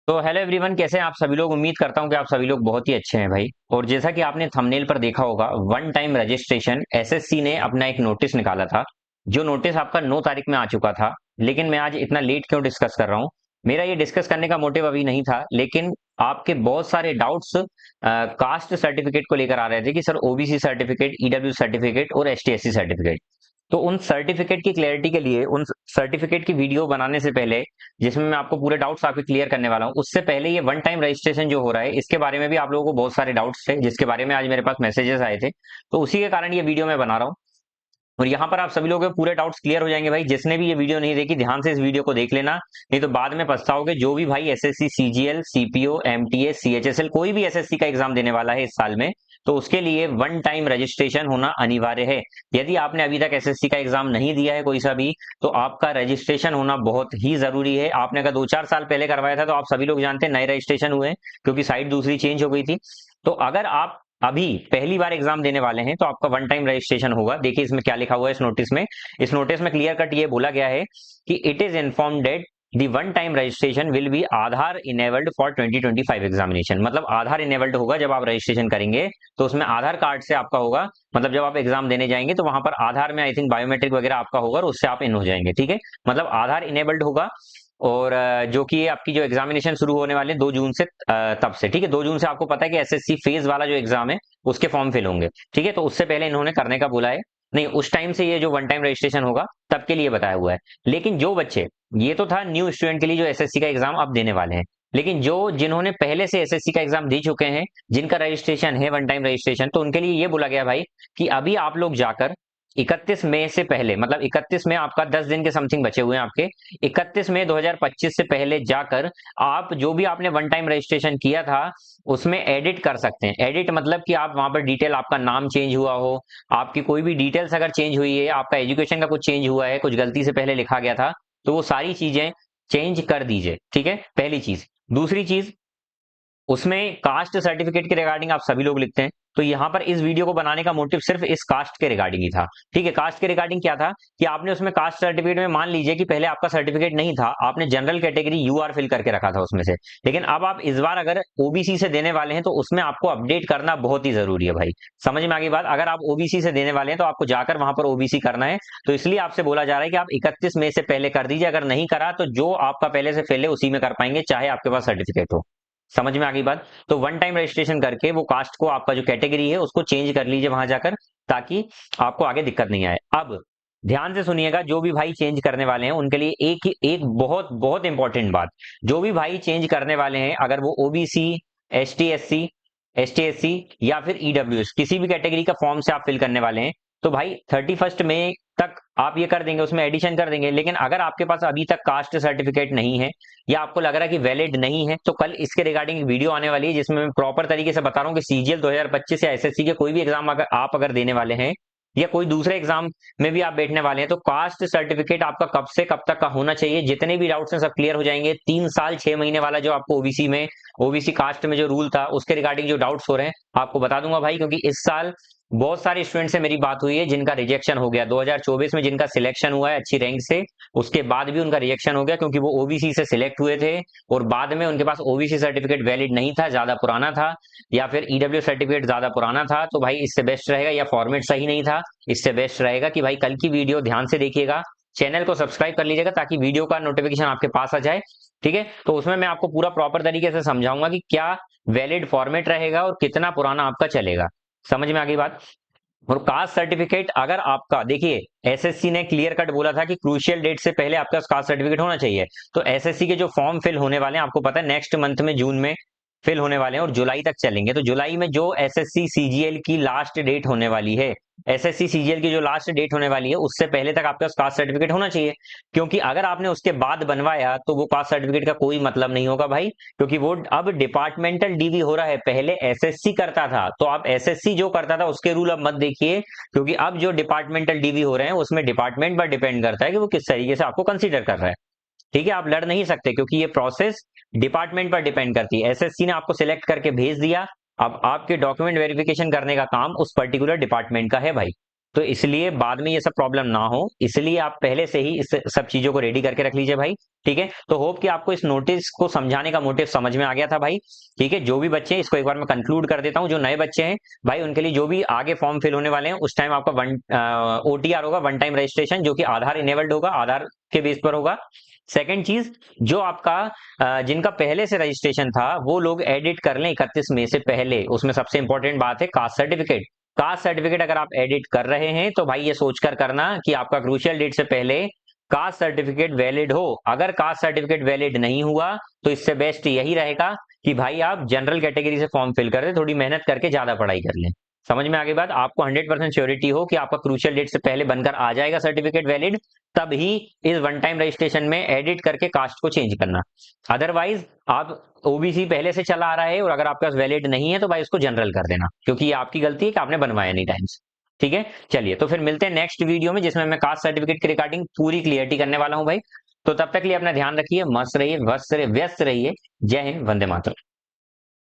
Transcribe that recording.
तो hello everyone, कैसे हैं आप सभी लोग। उम्मीद करता हूं कि आप सभी लोग बहुत ही अच्छे हैं भाई। और जैसा कि आपने थंबनेल पर देखा होगा, वन टाइम रजिस्ट्रेशन एसएससी ने अपना एक नोटिस निकाला था। जो नोटिस आपका 9 तारीख में आ चुका था। लेकिन मैं आज इतना लेट क्यों डिस्कस कर रहा हूं। मेरा ये डिस्कस करने का मोटिव अभी नहीं था, लेकिन आपके बहुत सारे डाउट्स कास्ट सर्टिफिकेट को लेकर आ रहे थे कि sir OBC certificate, EW certificate और एसटीएससी सर्टिफिकेट। तो उन सर्टिफिकेट की क्लैरिटी के लिए, उन सर्टिफिकेट की वीडियो बनाने से पहले, जिसमें मैं आपको पूरे डाउट्स आपके क्लियर करने वाला हूं, उससे पहले ये वन टाइम रजिस्ट्रेशन जो हो रहा है, इसके बारे में भी आप लोगों को बहुत सारे डाउट्स थे, जिसके बारे में आज मेरे पास मैसेजेस आए थे। तो उसी के कारण ये वीडियो मैं बना रहा हूँ। और यहाँ पर आप सभी लोगों के पूरे डाउट्स क्लियर हो जाएंगे भाई। जिसने भी ये वीडियो नहीं देखी, ध्यान से इस वीडियो को देख लेना, नहीं तो बाद में पछताओगे। जो भी भाई SSC, CGL, CPO, MTA, CHSL, कोई भी एसएससी का एग्जाम देने वाला है इस साल में, तो उसके लिए वन टाइम रजिस्ट्रेशन होना अनिवार्य है। यदि आपने अभी तक एसएससी का एग्जाम नहीं दिया है कोई सा भी, तो आपका रजिस्ट्रेशन होना बहुत ही जरूरी है। आपने अगर 2-4 साल पहले करवाया था, तो आप सभी लोग जानते हैं नए रजिस्ट्रेशन हुए हैं, क्योंकि साइट दूसरी चेंज हो गई थी। तो अगर आप अभी पहली बार एग्जाम देने वाले हैं, तो आपका वन टाइम रजिस्ट्रेशन होगा। देखिए इसमें क्या लिखा हुआ है इस नोटिस में। इस नोटिस में क्लियर कट ये बोला गया है कि it is informed that the one time registration will be Aadhaar enabled for 2025 examination. मतलब आधार इनेबल्ड होगा जब आप रजिस्ट्रेशन करेंगे, तो उसमें आधार कार्ड से आपका होगा। मतलब जब आप एग्जाम देने जाएंगे, तो वहां पर आधार में आई थिंक बायोमेट्रिक वगैरह आपका होगा, और उससे आप इन हो जाएंगे। ठीक है, मतलब आधार इनेबल्ड होगा। और जो कि ये आपकी जो एग्जामिनेशन शुरू होने वाले हैं 2 जून से, तब से। ठीक है, 2 जून से आपको पता है कि एसएससी फेज वाला जो एग्जाम है, उसके फॉर्म फिल होंगे। ठीक है, तो उससे पहले इन्होंने करने का बोला है। नहीं, उस टाइम से ये जो वन टाइम रजिस्ट्रेशन होगा, तब के लिए बताया हुआ है। लेकिन जो बच्चे, ये तो था न्यू स्टूडेंट के लिए जो एसएससी का एग्जाम अब देने वाले हैं। लेकिन जो जिन्होंने पहले से एसएससी का एग्जाम दे चुके हैं, जिनका रजिस्ट्रेशन है वन टाइम रजिस्ट्रेशन, तो उनके लिए ये बोला गया भाई कि अभी आप लोग जाकर 31 मई से पहले, मतलब 31 में आपका 10 दिन के समथिंग बचे हुए हैं आपके, 31 मई 2025 से पहले जाकर आप जो भी आपने वन टाइम रजिस्ट्रेशन किया था, उसमें एडिट कर सकते हैं। एडिट मतलब कि आप वहां पर डिटेल, आपका नाम चेंज हुआ हो, आपकी कोई भी डिटेल्स अगर चेंज हुई है, आपका एजुकेशन का कुछ चेंज हुआ है, कुछ गलती से पहले लिखा गया था, तो वो सारी चीजें चेंज कर दीजिए। ठीक है, पहली चीज। दूसरी चीज, उसमें कास्ट सर्टिफिकेट के रिगार्डिंग आप सभी लोग लिखते हैं, तो यहां पर इस वीडियो को बनाने का मोटिव सिर्फ इस कास्ट के रिगार्डिंग ही था। ठीक है, कास्ट के रिगार्डिंग क्या था कि आपने उसमें कास्ट सर्टिफिकेट में, मान लीजिए कि पहले आपका सर्टिफिकेट नहीं था, आपने जनरल कैटेगरी यूआर फिल करके रखा था उसमें से, लेकिन अब आप इस बार अगर ओबीसी से देने वाले हैं, तो उसमें आपको अपडेट करना बहुत ही जरूरी है भाई। समझ में आ गई बात। अगर आप ओबीसी से देने वाले हैं, तो आपको जाकर वहां पर ओबीसी करना है। तो इसलिए आपसे बोला जा रहा है कि आप 31 मई से पहले कर दीजिए। अगर नहीं करा, तो जो आपका पहले से फिल है उसी में कर पाएंगे, चाहे आपके पास सर्टिफिकेट हो। समझ में आ गई बात। तो वन टाइम रजिस्ट्रेशन करके वो कास्ट को, आपका जो कैटेगरी है उसको चेंज कर लीजिए वहां जाकर, ताकि आपको आगे दिक्कत नहीं आए। अब ध्यान से सुनिएगा, जो भी भाई चेंज करने वाले हैं उनके लिए एक बहुत बहुत इंपॉर्टेंट बात। जो भी भाई चेंज करने वाले हैं, अगर वो ओबीसी, एसटी एससी या फिर ईडब्ल्यूएस, किसी भी कैटेगरी का फॉर्म से आप फिल करने वाले हैं, तो भाई 31 मई तक आप ये कर देंगे, उसमें एडिशन कर देंगे। लेकिन अगर आपके पास अभी तक कास्ट सर्टिफिकेट नहीं है, या आपको लग रहा है कि वैलिड नहीं है, तो कल इसके रिगार्डिंग एक वीडियो आने वाली है, जिसमें मैं प्रॉपर तरीके से बता रहा हूँ कि सीजीएल 2025 या एसएससी के कोई भी एग्जाम अगर देने वाले हैं, या कोई दूसरे एग्जाम में भी आप बैठने वाले हैं, तो कास्ट सर्टिफिकेट आपका कब से कब तक का होना चाहिए। जितने भी डाउट्स हैं सब क्लियर हो जाएंगे। 3 साल 6 महीने वाला जो आपको ओबीसी में, ओबीसी कास्ट में जो रूल था, उसके रिगार्डिंग जो डाउट्स हो रहे हैं, आपको बता दूंगा भाई। क्योंकि इस साल बहुत सारे स्टूडेंट से मेरी बात हुई है जिनका रिजेक्शन हो गया। 2024 में जिनका सिलेक्शन हुआ है अच्छी रैंक से, उसके बाद भी उनका रिजेक्शन हो गया, क्योंकि वो ओबीसी से सिलेक्ट हुए थे, और बाद में उनके पास ओबीसी सर्टिफिकेट वैलिड नहीं था, ज्यादा पुराना था, या फिर ईडब्ल्यू सर्टिफिकेट ज्यादा पुराना था। तो भाई इससे बेस्ट रहेगा, या फॉर्मेट सही नहीं था, इससे बेस्ट रहेगा कि भाई कल की वीडियो ध्यान से देखिएगा, चैनल को सब्सक्राइब कर लीजिएगा, ताकि वीडियो का नोटिफिकेशन आपके पास आ जाए। ठीक है, तो उसमें मैं आपको पूरा प्रॉपर तरीके से समझाऊंगा कि क्या वैलिड फॉर्मेट रहेगा और कितना पुराना आपका चलेगा। समझ में आ गई बात। और कास्ट सर्टिफिकेट, अगर आपका, देखिए एसएससी ने क्लियर कट बोला था कि क्रूशियल डेट से पहले आपका कास्ट सर्टिफिकेट होना चाहिए। तो एसएससी के जो फॉर्म फिल होने वाले हैं, आपको पता है नेक्स्ट मंथ में, जून में फिल होने वाले हैं, और जुलाई तक चलेंगे। तो जुलाई में जो एसएससी सीजीएल की लास्ट डेट होने वाली है, एसएससी सीजीएल की जो लास्ट डेट होने वाली है, उससे पहले तक आपका कास्ट सर्टिफिकेट होना चाहिए। क्योंकि अगर आपने उसके बाद बनवाया, तो वो कास्ट सर्टिफिकेट का कोई मतलब नहीं होगा भाई। क्योंकि वो अब डिपार्टमेंटल डीवी हो रहा है, पहले एसएससी करता था। तो आप एसएससी जो करता था उसके रूल अब मत देखिए, क्योंकि अब जो डिपार्टमेंटल डीवी हो रहे हैं, उसमें डिपार्टमेंट पर डिपेंड करता है कि वो किस तरीके से आपको कंसीडर कर रहा है। ठीक है, आप लड़ नहीं सकते, क्योंकि ये प्रोसेस डिपार्टमेंट पर डिपेंड करती है। एसएससी ने आपको सिलेक्ट करके भेज दिया, अब आपके डॉक्यूमेंट वेरिफिकेशन करने का काम उस पर्टिकुलर डिपार्टमेंट का है भाई। तो इसलिए बाद में ये सब प्रॉब्लम ना हो, इसलिए आप पहले से ही इस सब चीजों को रेडी करके रख लीजिए भाई। ठीक है, तो होप कि आपको इस नोटिस को समझाने का मोटिव समझ में आ गया था भाई। ठीक है, जो भी बच्चे हैं, इसको एक बार मैं कंक्लूड कर देता हूं, जो नए बच्चे हैं भाई, उनके लिए जो भी आगे फॉर्म फिल होने वाले हैं, उस टाइम आपका OTR होगा, वन टाइम रजिस्ट्रेशन, जो कि आधार इनेबल्ड होगा, आधार के बेस पर होगा। सेकंड चीज, जो आपका जिनका पहले से रजिस्ट्रेशन था वो लोग एडिट कर लें 31 मई से पहले। उसमें सबसे इंपॉर्टेंट बात है कास्ट सर्टिफिकेट। कास्ट सर्टिफिकेट अगर आप एडिट कर रहे हैं तो भाई ये सोचकर करना कि आपका क्रूशियल डेट से पहले कास्ट सर्टिफिकेट वैलिड हो। अगर कास्ट सर्टिफिकेट वैलिड नहीं हुआ तो इससे बेस्ट यही रहेगा कि भाई आप जनरल कैटेगरी से फॉर्म फिल कर दे, थोड़ी मेहनत करके ज्यादा पढ़ाई कर लें। समझ में आगे बात, आपको 100% श्योरिटी हो कि आपका क्रूशियल डेट से पहले बनकर आ जाएगा सर्टिफिकेट वैलिड, तब ही इस वन टाइम रजिस्ट्रेशन में एडिट करके कास्ट को चेंज करना। अदरवाइज आप ओबीसी पहले से चला आ रहा है और अगर आपके पास वैलिड नहीं है तो भाई उसको जनरल कर देना, क्योंकि ये आपकी गलती है कि आपने बनवाया नहीं टाइम से। ठीक है, चलिए तो फिर मिलते हैं नेक्स्ट वीडियो में, जिसमें मैं कास्ट सर्टिफिकेट की रिगार्डिंग पूरी क्लियरिटी करने वाला हूं भाई। तो तब तक के लिए अपना ध्यान रखिए, मस्त रहिए, व्यस्त रहिए। जय हिंद, वंदे मातरम।